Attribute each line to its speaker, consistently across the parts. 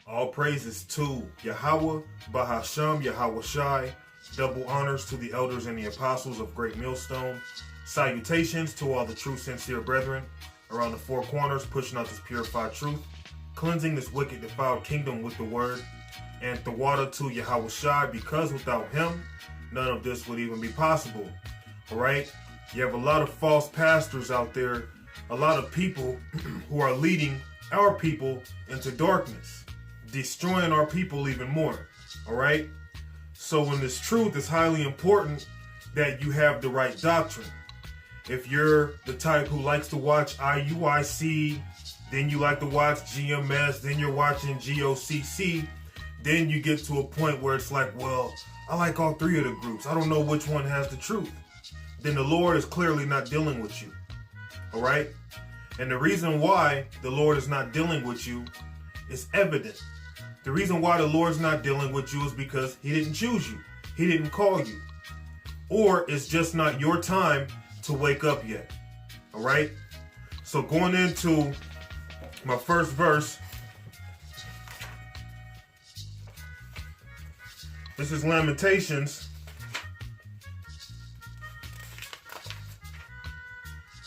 Speaker 1: All praises to Yahweh, Bahasham, Yahweh Shai. Double honors to the elders and the apostles of Great Millstone. Salutations to all the true, sincere brethren around the four corners, pushing out this purified truth, cleansing this wicked, defiled kingdom with the word. And Thawada to Yahweh Shai, because without him, none of this would even be possible. All right? You have a lot of false pastors out there, a lot of people who are leading our people into darkness, destroying our people even more. All right? So in this truth, it's highly important that you have the right doctrine. If you're the type who likes to watch IUIC, then you like to watch GMS, then you're watching GOCC, then you get to a point where it's like, well, I like all three of the groups. I don't know which one has the truth. Then the Lord is clearly not dealing with you. All right? And the reason why the Lord is not dealing with you is evident. The reason why the Lord's not dealing with you is because he didn't choose you. He didn't call you. Or it's just not your time to wake up yet. All right? So going into my first verse, this is Lamentations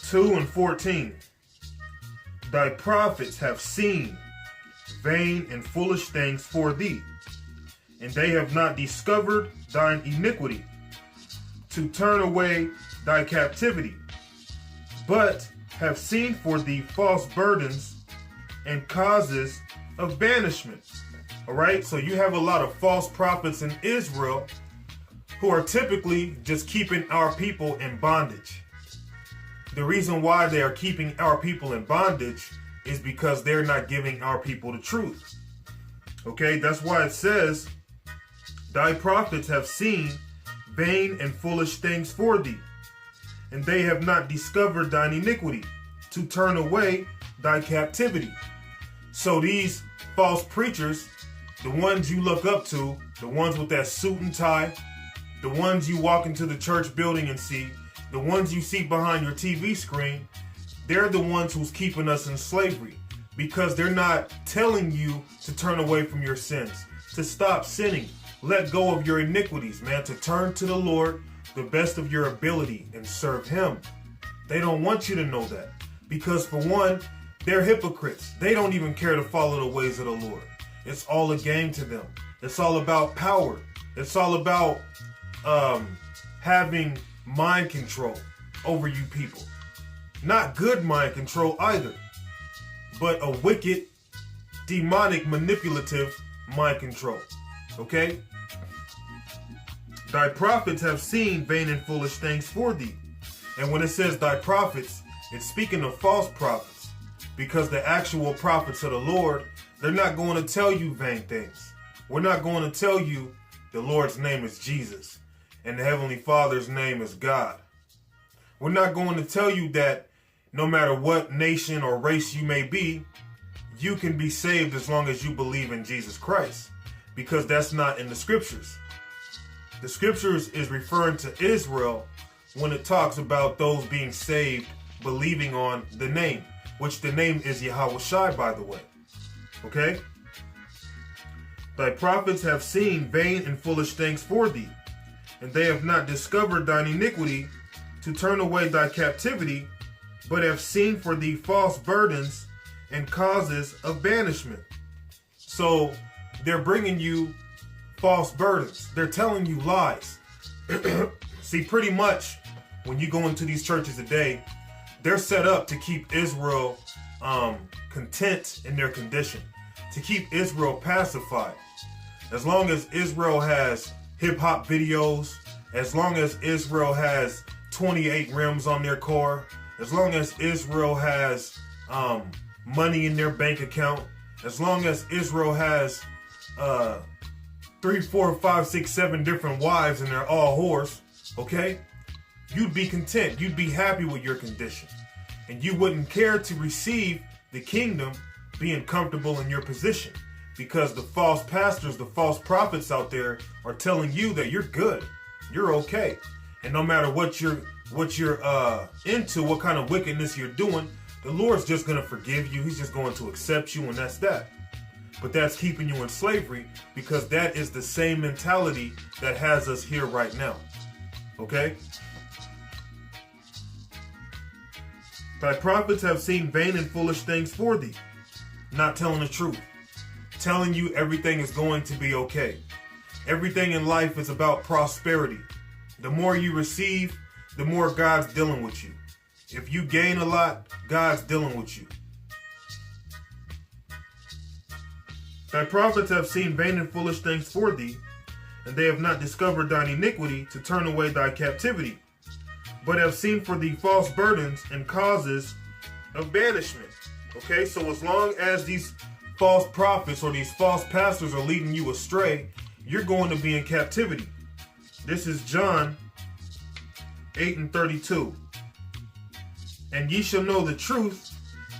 Speaker 1: 2:14. Thy prophets have seen vain and foolish things for thee, and they have not discovered thine iniquity, to turn away thy captivity, but have seen for thee false burdens and causes of banishment. All right, so you have a lot of false prophets in Israel who are typically just keeping our people in bondage. The reason why they are keeping our people in bondage is because they're not giving our people the truth. Okay, that's why it says, thy prophets have seen vain and foolish things for thee, and they have not discovered thine iniquity, to turn away thy captivity. So these false preachers, the ones you look up to, the ones with that suit and tie, the ones you walk into the church building and see, the ones you see behind your TV screen, they're the ones who's keeping us in slavery, because they're not telling you to turn away from your sins, to stop sinning, let go of your iniquities, man, to turn to the Lord the best of your ability and serve him. They don't want you to know that, because for one, they're hypocrites. They don't even care to follow the ways of the Lord. It's all a game to them. It's all about power. It's all about having mind control over you people. Not good mind control either, but a wicked, demonic, manipulative mind control. Okay? Thy prophets have seen vain and foolish things for thee. And when it says thy prophets, it's speaking of false prophets, because the actual prophets of the Lord, they're not going to tell you vain things. We're not going to tell you the Lord's name is Jesus and the Heavenly Father's name is God. We're not going to tell you that no matter what nation or race you may be, you can be saved as long as you believe in Jesus Christ, because that's not in the scriptures. The scriptures is referring to Israel when it talks about those being saved, believing on the name, which the name is Yahweh Shai, by the way. Okay? Thy prophets have seen vain and foolish things for thee, and they have not discovered thine iniquity, to turn away thy captivity, but have seen for thee false burdens and causes of banishment. So they're bringing you false burdens. They're telling you lies. See, pretty much when you go into these churches today, they're set up to keep Israel content in their condition, to keep Israel pacified. As long as Israel has hip-hop videos, as long as Israel has 28 rims on their car, as long as Israel has money in their bank account, as long as Israel has 3, 4, 5, 6, 7 different wives and they're all whores, okay? You'd be content. You'd be happy with your condition. And you wouldn't care to receive the kingdom being comfortable in your position, because the false pastors, the false prophets out there are telling you that you're good, you're okay, and no matter what you're into, what kind of wickedness you're doing, the Lord's just going to forgive you. He's just going to accept you, and that's that. But that's keeping you in slavery, because that is the same mentality that has us here right now. Okay? Thy prophets have seen vain and foolish things for thee, not telling the truth, telling you everything is going to be okay. Everything in life is about prosperity. The more you receive, the more God's dealing with you. If you gain a lot, God's dealing with you. Thy prophets have seen vain and foolish things for thee, and they have not discovered thine iniquity to turn away thy captivity, but have seen for thee false burdens and causes of banishment. Okay, so as long as these false prophets or these false pastors are leading you astray, you're going to be in captivity. This is John 8:32. And ye shall know the truth,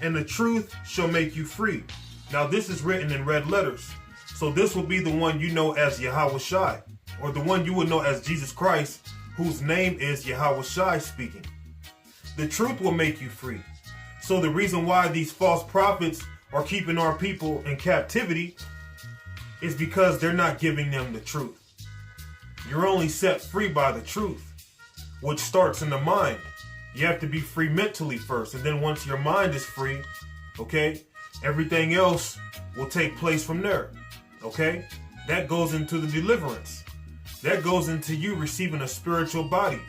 Speaker 1: and the truth shall make you free. Now this is written in red letters. So this will be the one you know as Yahweh Shai, or the one you would know as Jesus Christ, whose name is Yahweh Shai speaking. The truth will make you free. So the reason why these false prophets are keeping our people in captivity is because they're not giving them the truth. You're only set free by the truth, which starts in the mind. You have to be free mentally first, and then once your mind is free, okay, everything else will take place from there, okay? That goes into the deliverance. That goes into you receiving a spiritual body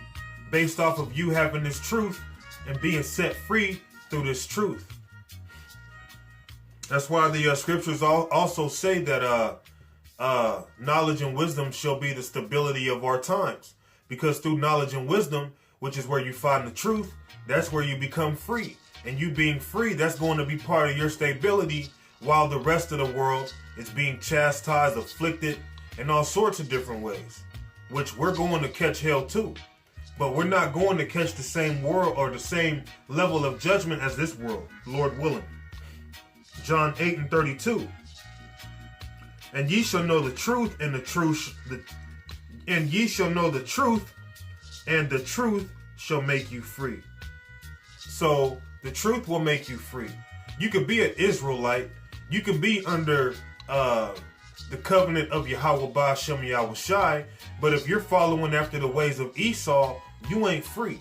Speaker 1: based off of you having this truth and being set free through this truth. That's why the scriptures also say that knowledge and wisdom shall be the stability of our times. Because through knowledge and wisdom, which is where you find the truth, that's where you become free. And you being free, that's going to be part of your stability, while the rest of the world is being chastised, afflicted, in all sorts of different ways, which we're going to catch hell too. But we're not going to catch the same world or the same level of judgment as this world, Lord willing. John 8:32. And ye shall know the truth, and ye shall know the truth, and the truth shall make you free. So the truth will make you free. You could be an Israelite. You can be under the covenant of Yahweh Ba'ashem Yahweh Shai, but if you're following after the ways of Esau, you ain't free.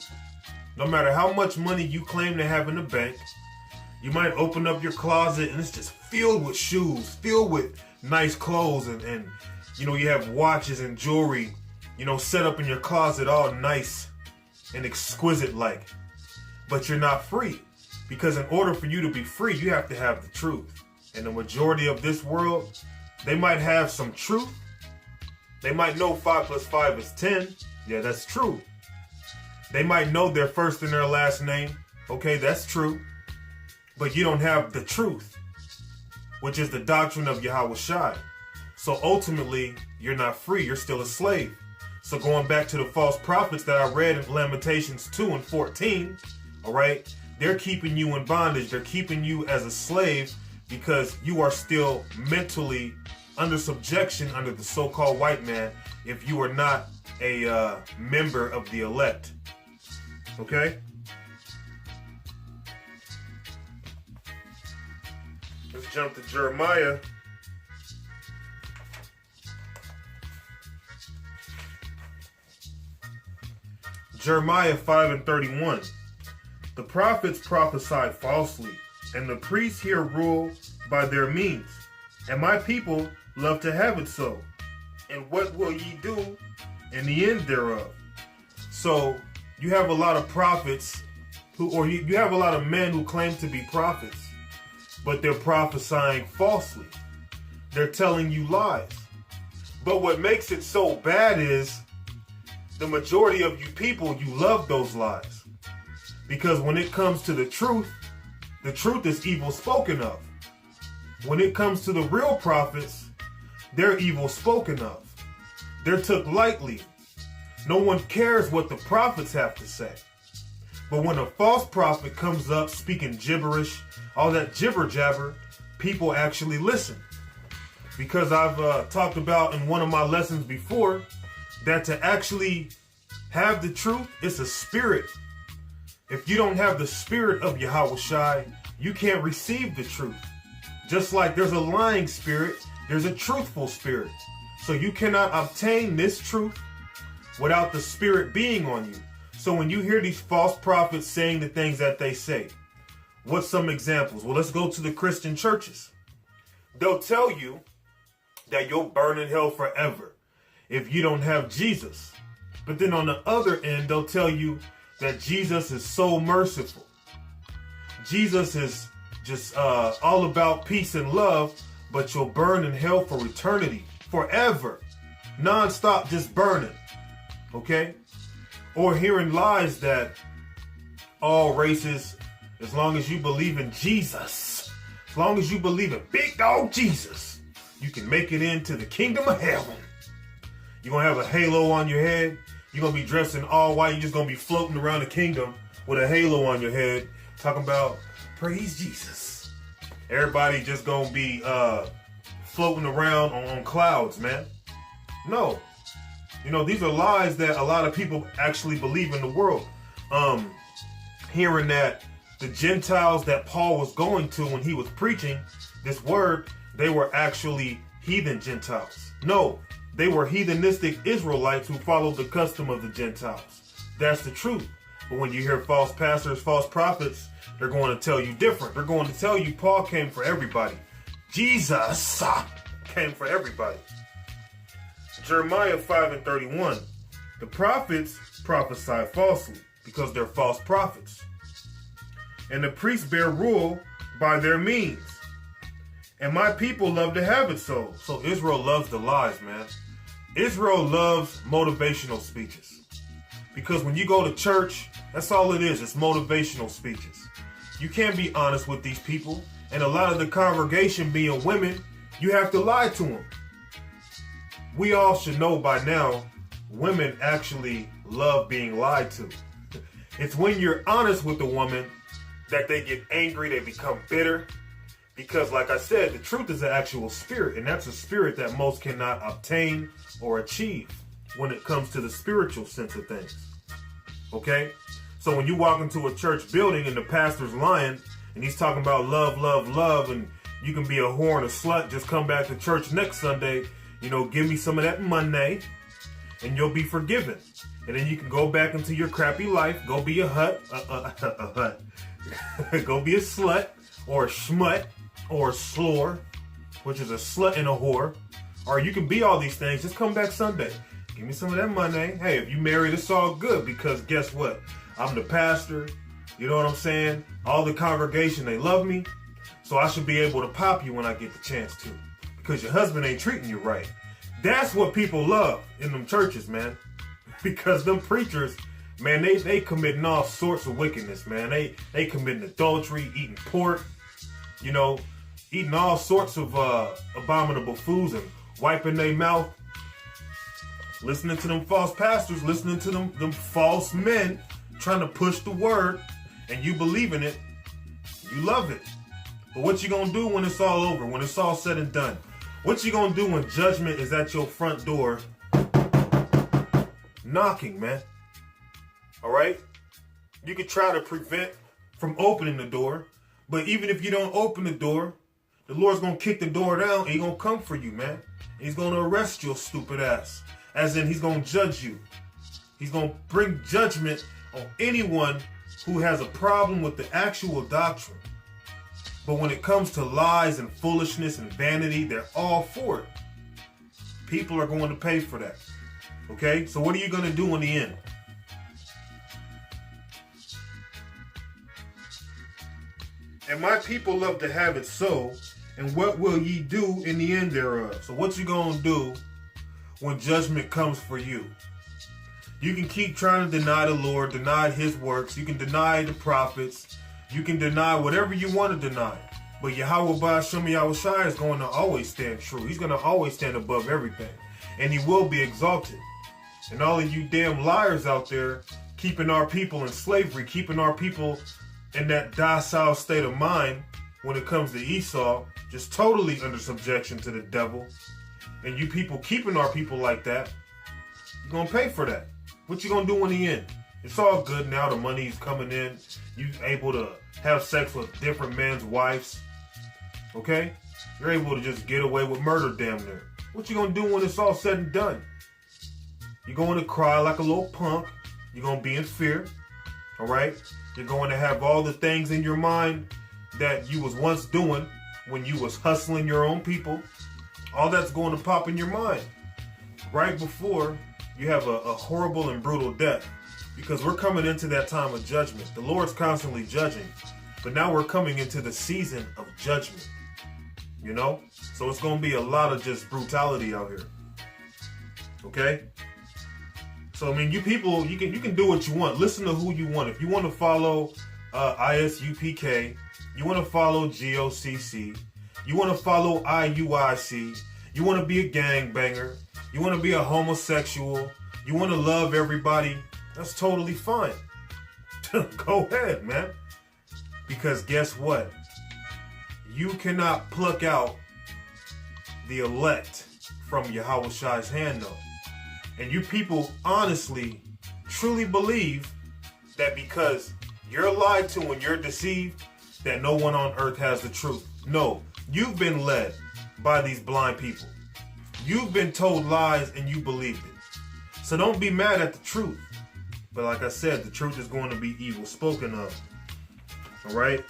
Speaker 1: No matter how much money you claim to have in the bank, you might open up your closet and it's just filled with shoes, filled with nice clothes, and you know, you have watches and jewelry, you know, set up in your closet all nice and exquisite like. But you're not free, because in order for you to be free, you have to have the truth. And the majority of this world, they might have some truth. They might know 5 + 5 is 10. Yeah, that's true. They might know their first and their last name. Okay, that's true. But you don't have the truth, which is the doctrine of Yahweh Shai. So ultimately, you're not free. You're still a slave. So going back to the false prophets that I read in Lamentations 2:14, all right, they're keeping you in bondage. They're keeping you as a slave because you are still mentally under subjection under the so-called white man if you are not a member of the elect. Okay? Let's jump to Jeremiah. Jeremiah 5:31. The prophets prophesied falsely, and the priests here rule by their means. And my people love to have it so. And what will ye do in the end thereof? So you have a lot of prophets you have a lot of men who claim to be prophets, but they're prophesying falsely. They're telling you lies. But what makes it so bad is the majority of you people, you love those lies. Because when it comes to the truth is evil spoken of. When it comes to the real prophets, they're evil spoken of. They're took lightly. No one cares what the prophets have to say. But when a false prophet comes up speaking gibberish, all that jibber jabber, people actually listen. Because I've talked about in one of my lessons before that to actually have the truth, it's a spirit. If you don't have the spirit of Yahweh Shai, you can't receive the truth. Just like there's a lying spirit, there's a truthful spirit. So you cannot obtain this truth without the spirit being on you. So when you hear these false prophets saying the things that they say, what's some examples? Well, let's go to the Christian churches. They'll tell you that you'll burn in hell forever if you don't have Jesus. But then on the other end, they'll tell you that Jesus is so merciful. Jesus is just all about peace and love, but you'll burn in hell for eternity, forever, non-stop, just burning. Okay? Or hearing lies that all races, as long as you believe in Jesus, as long as you believe in big dog Jesus, you can make it into the kingdom of heaven. You're going to have a halo on your head. You're going to be dressed in all white. You're just going to be floating around the kingdom with a halo on your head, talking about praise Jesus. Everybody just going to be floating around on clouds, man. No. You know, these are lies that a lot of people actually believe in the world. Hearing that the Gentiles that Paul was going to when he was preaching this word, they were actually heathen Gentiles. No, they were heathenistic Israelites who followed the custom of the Gentiles. That's the truth. But when you hear false pastors, false prophets, they're going to tell you different. They're going to tell you Paul came for everybody. Jesus came for everybody. Jeremiah 5:31. The prophets prophesy falsely because they're false prophets. And the priests bear rule by their means. And my people love to have it so. So Israel loves the lies, man. Israel loves motivational speeches. Because when you go to church, that's all it is. It's motivational speeches. You can't be honest with these people. And a lot of the congregation being women, you have to lie to them. We all should know by now, women actually love being lied to. It's when you're honest with a woman that they get angry, they become bitter. Because like I said, the truth is an actual spirit, and that's a spirit that most cannot obtain or achieve when it comes to the spiritual sense of things. Okay? So when you walk into a church building and the pastor's lying, and he's talking about love, love, love, and you can be a whore and a slut, just come back to church next Sunday, you know, give me some of that money, and you'll be forgiven. And then you can go back into your crappy life, go be a go be a slut, or a schmut, or a slore, which is a slut and a whore. Or you can be all these things, just come back Sunday. Give me some of that money. Hey, if you married, it's all good, because guess what? I'm the pastor, you know what I'm saying? All the congregation, they love me, so I should be able to pop you when I get the chance to. Because your husband ain't treating you right. That's what people love in them churches, man. Because them preachers, man, they committing all sorts of wickedness, man. They committing adultery, eating pork, you know, eating all sorts of abominable foods and wiping their mouth. Listening to them false pastors, listening to them false men trying to push the word, and you believe in it, you love it. But what you gonna do when it's all over, when it's all said and done? What you gonna do when judgment is at your front door knocking, man? All right? You can try to prevent from opening the door, but even if you don't open the door, the Lord's gonna kick the door down and he's gonna come for you, man. He's gonna arrest your stupid ass. As in, he's gonna judge you. He's gonna bring judgment on anyone who has a problem with the actual doctrine. But when it comes to lies and foolishness and vanity, they're all for it. People are going to pay for that. Okay? So what are you going to do in the end? And my people love to have it so, and what will ye do in the end thereof? So what you going to do when judgment comes for you? You can keep trying to deny the Lord, deny his works. You can deny the prophets. You can deny whatever you want to deny. But Yahweh Ba'ashem Yahushua is going to always stand true. He's going to always stand above everything. And he will be exalted. And all of you damn liars out there keeping our people in slavery, keeping our people in that docile state of mind when it comes to Esau, just totally under subjection to the devil. And you people keeping our people like that, you're going to pay for that. What you going to do in the end? It's all good now. The money's coming in. You able to have sex with different men's wives. Okay? You're able to just get away with murder damn near. What you gonna do when it's all said and done? You're going to cry like a little punk. You're gonna be in fear. All right? You're going to have all the things in your mind that you was once doing when you was hustling your own people. All that's going to pop in your mind right before you have a horrible and brutal death. Because we're coming into that time of judgment. The Lord's constantly judging. But now we're coming into the season of judgment. You know? So it's going to be a lot of just brutality out here. Okay? So, I mean, you people, you can do what you want. Listen to who you want. If you want to follow ISUPK, you want to follow GOCC, you want to follow IUIC, you want to be a gangbanger, you want to be a homosexual, you want to love everybody, that's totally fine. Go ahead, man. Because guess what? You cannot pluck out the elect from Yahweh-Shai's hand, though. And you people honestly, truly believe that because you're lied to and you're deceived, that no one on earth has the truth. No, you've been led by these blind people. You've been told lies and you believed it. So don't be mad at the truth. But like I said, the truth is going to be evil spoken of. All right?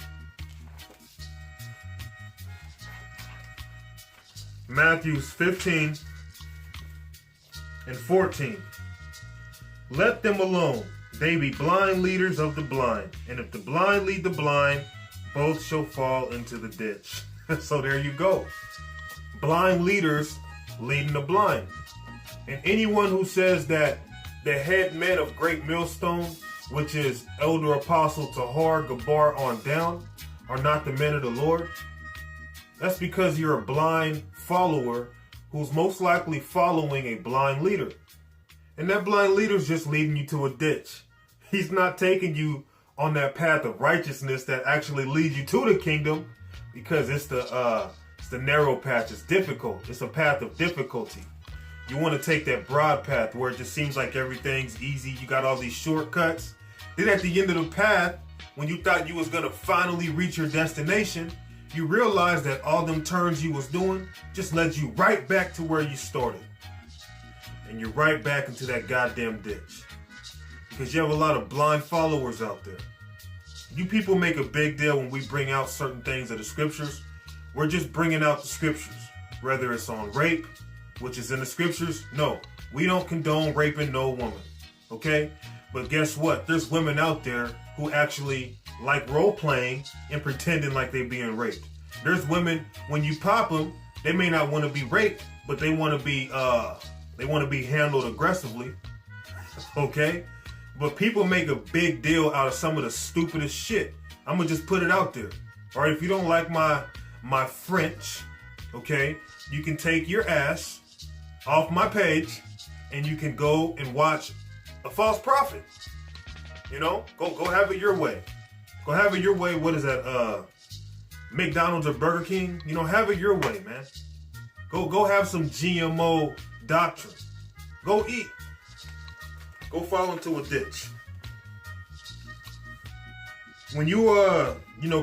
Speaker 1: Matthew 15 and 14. Let them alone. They be blind leaders of the blind. And if the blind lead the blind, both shall fall into the ditch. So there you go. Blind leaders leading the blind. And anyone who says that the head men of Great Millstone, which is Elder Apostle Tahar Gabar on down, are not the men of the Lord, that's because you're a blind follower who's most likely following a blind leader. And that blind leader's just leading you to a ditch. He's not taking you on that path of righteousness that actually leads you to the kingdom, because it's the narrow path. It's difficult. It's a path of difficulty. You want to take that broad path where it just seems like everything's easy. You got all these shortcuts. Then at the end of the path, when you thought you was going to finally reach your destination, you realize that all them turns you was doing just led you right back to where you started. And you're right back into that goddamn ditch. Because you have a lot of blind followers out there. You people make a big deal when we bring out certain things of the scriptures. We're just bringing out the scriptures. Whether it's on rape, which is in the scriptures. No, we don't condone raping no woman. Okay? But guess what? There's women out there who actually like role-playing and pretending like they're being raped. There's women, when you pop them, they may not want to be raped, but they want to be handled aggressively. Okay? But people make a big deal out of some of the stupidest shit. I'm gonna just put it out there. All right, if you don't like my French, okay, you can take your ass off my page and you can go and watch a false prophet. You know, go have it your way. Go have it your way. What is that? McDonald's or Burger King? You know, have it your way, man. Go have some GMO doctrine. Go eat. Go fall into a ditch. When you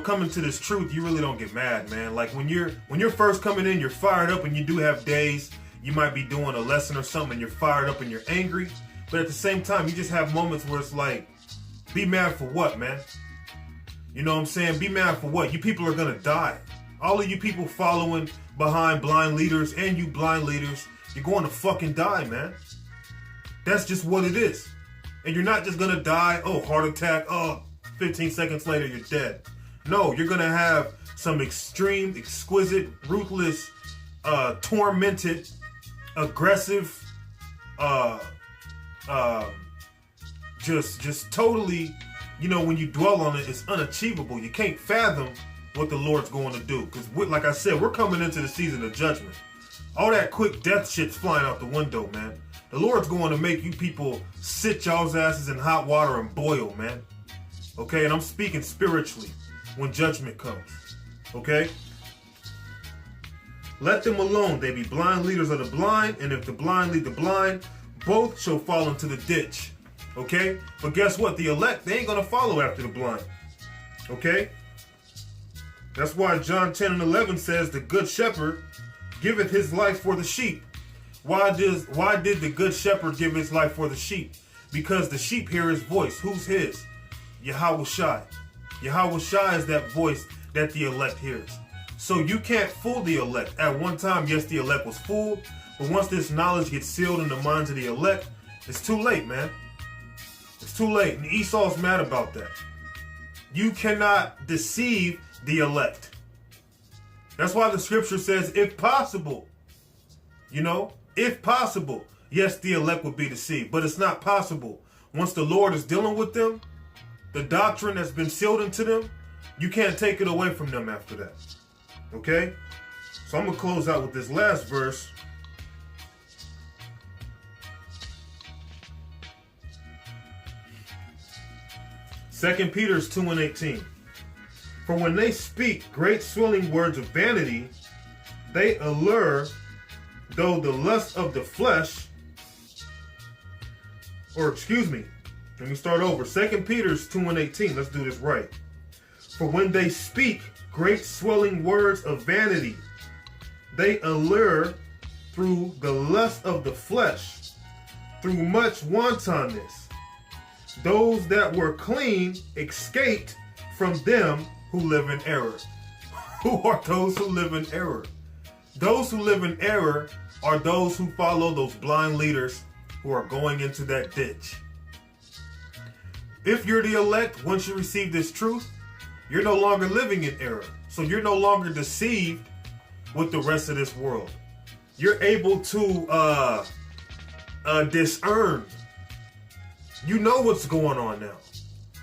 Speaker 1: come into this truth, you really don't get mad, man. Like when you're first coming in, you're fired up, and you do have days you might be doing a lesson or something, and you're fired up and you're angry. But at the same time, you just have moments where it's like, be mad for what, man? You know what I'm saying? Be mad for what? You people are gonna die. All of you people following behind blind leaders, and you blind leaders, you're going to fucking die, man. That's just what it is. And you're not just gonna die, oh, heart attack, oh, 15 seconds later you're dead. No, you're gonna have some extreme, exquisite, ruthless, tormented, aggressive, just totally, when you dwell on it, it's unachievable. You can't fathom what the Lord's going to do. Because, like I said, we're coming into the season of judgment. All that quick death shit's flying out the window, man. The Lord's going to make you people sit y'all's asses in hot water and boil, man. Okay? And I'm speaking spiritually when judgment comes. Okay? Let them alone. They be blind leaders of the blind. And if the blind lead the blind, both shall fall into the ditch. Okay? But guess what? The elect, they ain't going to follow after the blind. Okay? That's why John 10 and 11 says the good shepherd giveth his life for the sheep. Why did the good shepherd give his life for the sheep? Because the sheep hear his voice. Who's his? Yahweh Shai. Yahweh Shai is that voice that the elect hears. So you can't fool the elect. At one time, yes, the elect was fooled, but once this knowledge gets sealed in the minds of the elect, it's too late, man. It's too late. And Esau's mad about that. You cannot deceive the elect. That's why the scripture says, if possible, if possible, yes, the elect would be deceived, but it's not possible. Once the Lord is dealing with them, the doctrine that's been sealed into them, you can't take it away from them after that. Okay? So I'm going to close out with this last verse. Second Peter 2 and 18. For when they speak great swelling words of vanity, they allure, though the lust of the flesh, let me start over. 2 Peter 2 and 18. Let's do this right. For when they speak great swelling words of vanity, they allure through the lust of the flesh, through much wantonness. Those that were clean escaped from them who live in error. Who are those who live in error? Those who live in error are those who follow those blind leaders who are going into that ditch. If you're the elect, once you receive this truth, you're no longer living in error. So you're no longer deceived with the rest of this world. You're able to discern. You know what's going on now.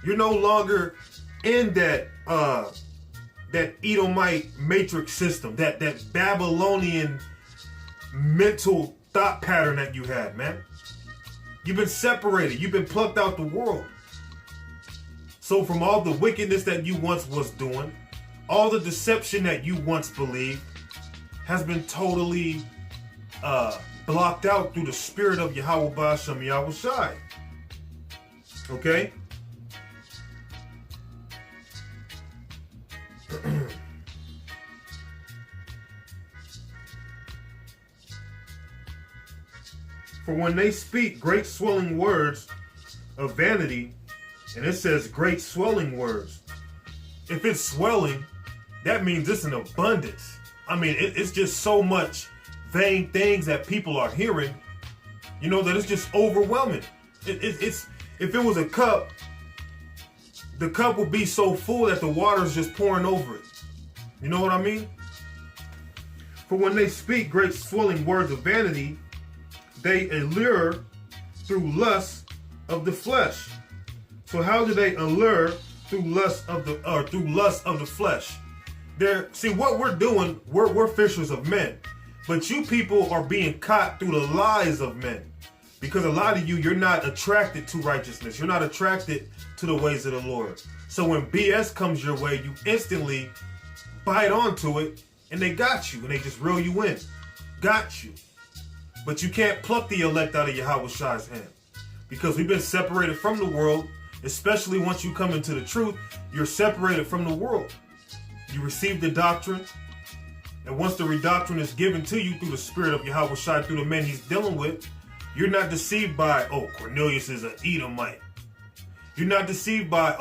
Speaker 1: You're no longer in that Edomite matrix system, that Babylonian mental thought pattern that you had, man. You've been separated. You've been plucked out the world. So from all the wickedness that you once was doing, all the deception that you once believed has been totally blocked out through the spirit of Yahweh Ba'ashem Yahweh Shai. Okay? For when they speak great swelling words of vanity, and it says great swelling words. If it's swelling, that means it's an abundance. I mean, it's just so much vain things that people are hearing, that it's just overwhelming. If it was a cup, the cup would be so full that the water is just pouring over it. You know what I mean? For when they speak great swelling words of vanity, they allure through lust of the flesh. So how do they allure through lust of the flesh? See what we're doing. We're fishers of men, but you people are being caught through the lies of men, because a lot of you're not attracted to righteousness. You're not attracted to the ways of the Lord. So when BS comes your way, you instantly bite onto it, and they got you, and they just reel you in. Got you. But you can't pluck the elect out of Yahweh Shai's hand, because we've been separated from the world. Especially once you come into the truth, you're separated from the world. You receive the doctrine, and once the redoctrine is given to you through the spirit of Yahweh Shai, through the men he's dealing with, you're not deceived by, Cornelius is an Edomite. You're not deceived by,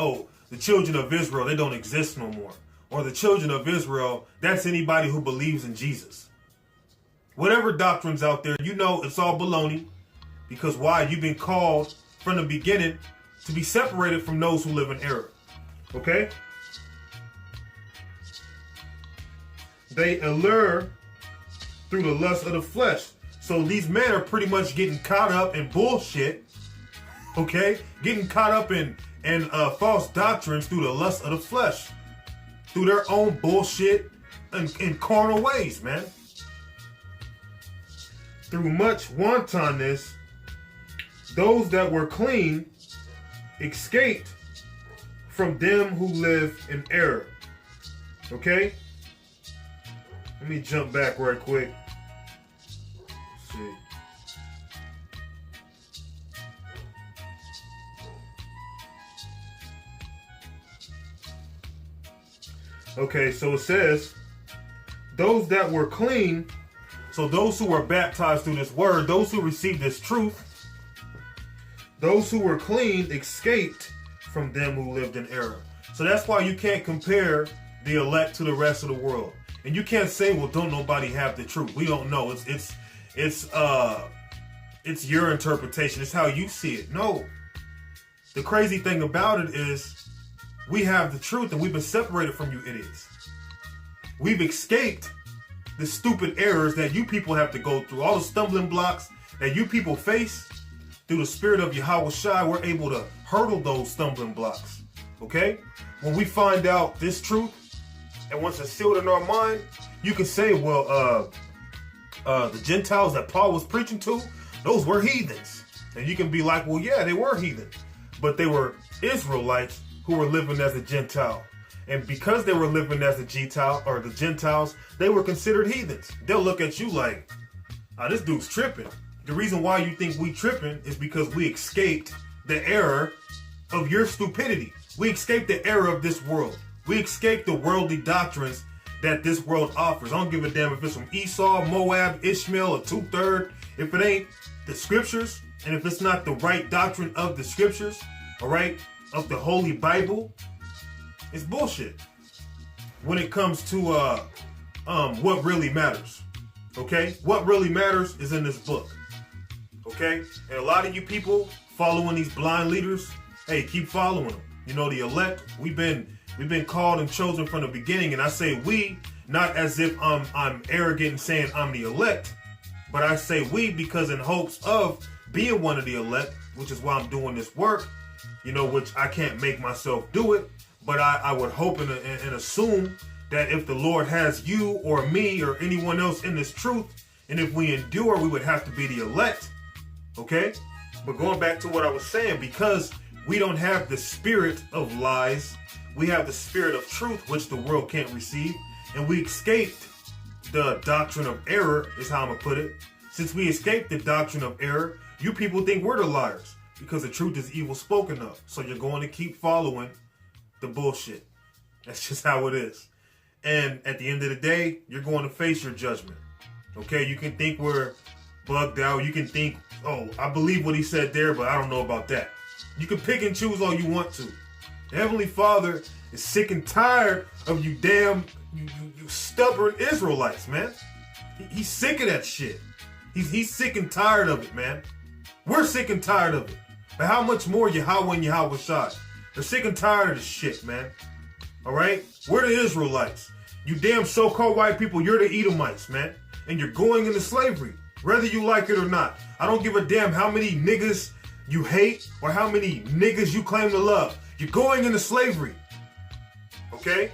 Speaker 1: the children of Israel, they don't exist no more. Or the children of Israel, that's anybody who believes in Jesus. Whatever doctrine's out there, it's all baloney. Because why? You've been called from the beginning to be separated from those who live in error. Okay? They allure through the lust of the flesh. So these men are pretty much getting caught up in bullshit. Okay? Getting caught up in false doctrines through the lust of the flesh. Through their own bullshit and carnal ways, man. Through much wantonness, those that were clean escaped from them who live in error. Okay? Let me jump back right quick. Let's see. Okay, so it says, those that were clean, so those who were baptized through this word, those who received this truth, those who were clean escaped from them who lived in error. So that's why you can't compare the elect to the rest of the world. And you can't say, well, don't nobody have the truth. We don't know. It's your interpretation. It's how you see it. No. The crazy thing about it is we have the truth and we've been separated from you idiots. We've escaped the stupid errors that you people have to go through. All the stumbling blocks that you people face through the spirit of Yahweh Shai, we're able to hurdle those stumbling blocks. Okay? When we find out this truth, and once it's sealed in our mind, you can say, well, the Gentiles that Paul was preaching to, those were heathens. And you can be like, well, yeah, they were heathen. But they were Israelites who were living as a Gentile. And because they were living as a Gentile, or the Gentiles, they were considered heathens. They'll look at you like, this dude's tripping. The reason why you think we tripping is because we escaped the error of your stupidity. We escaped the error of this world. We escaped the worldly doctrines that this world offers. I don't give a damn if it's from Esau, Moab, Ishmael, or two-third. If it ain't the scriptures, and if it's not the right doctrine of the scriptures, all right, of the Holy Bible, it's bullshit. When it comes to what really matters, okay? What really matters is in this book, okay? And a lot of you people following these blind leaders, hey, keep following them. You know, the elect, we've been called and chosen from the beginning, and I say we, not as if I'm arrogant and saying I'm the elect, but I say we because in hopes of being one of the elect, which is why I'm doing this work, you know, which I can't make myself do it, but I would hope and assume that if the Lord has you or me or anyone else in this truth, and if we endure, we would have to be the elect, okay? But going back to what I was saying, because we don't have the spirit of lies, we have the spirit of truth, which the world can't receive, and we escaped the doctrine of error, is how I'm going to put it. Since we escaped the doctrine of error, you people think we're the liars, because the truth is evil spoken of. So you're going to keep following the bullshit. That's just how it is. And at the end of the day, you're going to face your judgment. Okay, you can think we're bugged out. You can think, oh, I believe what he said there, but I don't know about that. You can pick and choose all you want to. The Heavenly Father is sick and tired of you damn, you stubborn Israelites, man. He's sick of that shit. He's sick and tired of it, man. We're sick and tired of it. But how much more Yahweh and Yahweh Shai? They're sick and tired of this shit, man. All right? We're the Israelites. You damn so-called white people, you're the Edomites, man. And you're going into slavery, whether you like it or not. I don't give a damn how many niggas you hate or how many niggas you claim to love. You're going into slavery. Okay?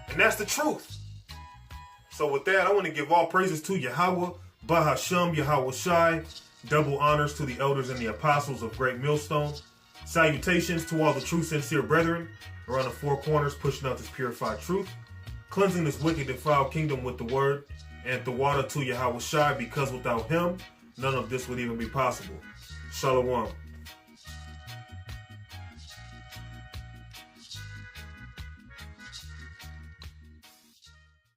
Speaker 1: And that's the truth. So with that, I want to give all praises to Yahweh, Bahasham, Yahweh Shai. Double honors to the elders and the apostles of Great Millstone. Salutations to all the true, sincere brethren around the four corners pushing out this purified truth, cleansing this wicked, defiled kingdom with the word and the water to Yahweh Shai, because without him, none of this would even be possible. Shalom.